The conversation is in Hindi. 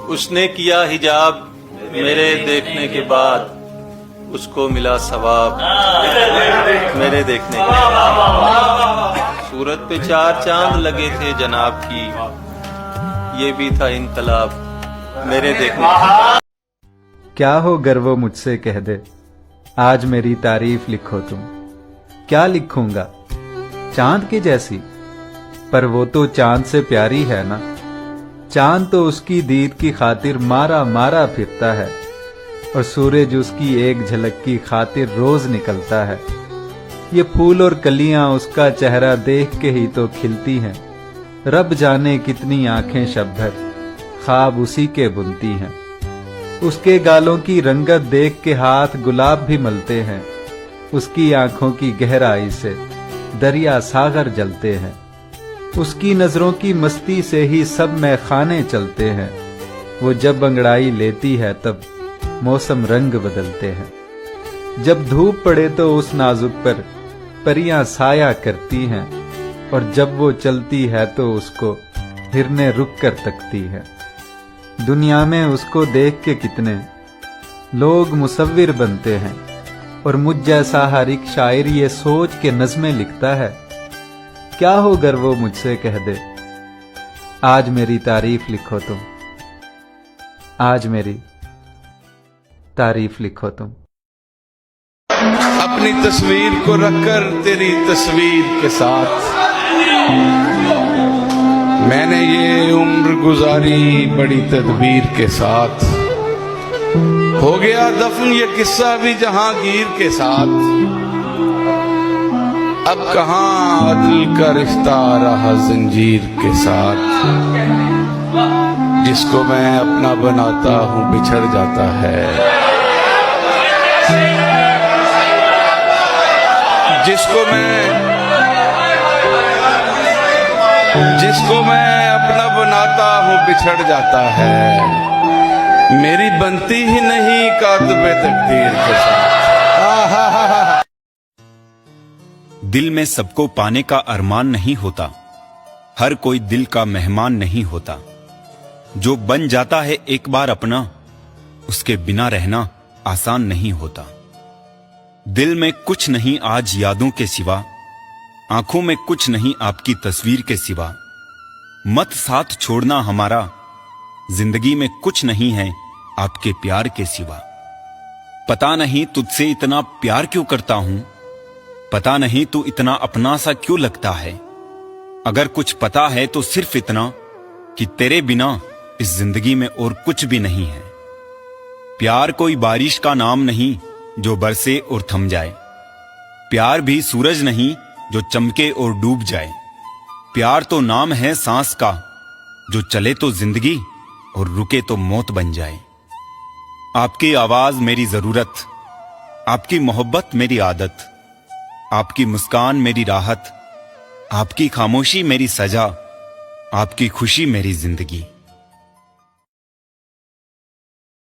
उसने किया हिजाब मेरे देखने के बाद, उसको मिला सवाब मेरे देखने के बाद। सूरत पे 4 चांद लगे थे जनाब की, ये भी था इनकलाब मेरे देखने के बाद। क्या हो गर वो मुझसे कह दे, आज मेरी तारीफ लिखो तुम। क्या लिखूंगा, चांद की जैसी, पर वो तो चांद से प्यारी है ना। चांद तो उसकी दीद की खातिर मारा मारा फिरता है, और सूरज उसकी एक झलक की खातिर रोज निकलता है। ये फूल और कलियां उसका चेहरा देख के ही तो खिलती हैं। रब जाने कितनी आंखें शबनम ख्वाब उसी के बुनती हैं। उसके गालों की रंगत देख के हाथ गुलाब भी मलते हैं। उसकी आंखों की गहराई से दरिया सागर जलते हैं। उसकी नजरों की मस्ती से ही सब मैखाने चलते हैं। वो जब अंगड़ाई लेती है तब मौसम रंग बदलते हैं। जब धूप पड़े तो उस नाजुक पर परियां साया करती हैं, और जब वो चलती है तो उसको हिरने रुक कर तकती है। दुनिया में उसको देख के कितने लोग मुसव्विर बनते हैं, और मुझ जैसा हर एक शायर ये सोच के नज़में लिखता है। क्या हो गर वो मुझसे कह दे, आज मेरी तारीफ लिखो तुम। आज मेरी तारीफ लिखो तुम। अपनी तस्वीर को रखकर तेरी तस्वीर के साथ मैंने ये उम्र गुजारी बड़ी तदबीर के साथ। हो गया दफन ये किस्सा भी जहांगीर के साथ। अब कहां अदल का रिश्ता रहा जंजीर के साथ। जिसको मैं अपना बनाता हूं बिछड़ जाता है। जिसको मैं अपना बनाता हूं बिछड़ जाता है। मेरी बनती ही नहीं कातिबे तकदीर के साथ। दिल में सबको पाने का अरमान नहीं होता, हर कोई दिल का मेहमान नहीं होता। जो बन जाता है एक बार अपना, उसके बिना रहना आसान नहीं होता। दिल में कुछ नहीं आज यादों के सिवा, आंखों में कुछ नहीं आपकी तस्वीर के सिवा। मत साथ छोड़ना हमारा, जिंदगी में कुछ नहीं है आपके प्यार के सिवा। पता नहीं तुझसे इतना प्यार क्यों करता हूं, पता नहीं तू इतना अपना सा क्यों लगता है। अगर कुछ पता है तो सिर्फ इतना कि तेरे बिना इस जिंदगी में और कुछ भी नहीं है। प्यार कोई बारिश का नाम नहीं जो बरसे और थम जाए। प्यार भी सूरज नहीं जो चमके और डूब जाए। प्यार तो नाम है सांस का, जो चले तो जिंदगी और रुके तो मौत बन जाए। आपकी आवाज मेरी जरूरत, आपकी मोहब्बत मेरी आदत, आपकी मुस्कान मेरी राहत, आपकी खामोशी मेरी सजा, आपकी खुशी मेरी जिंदगी।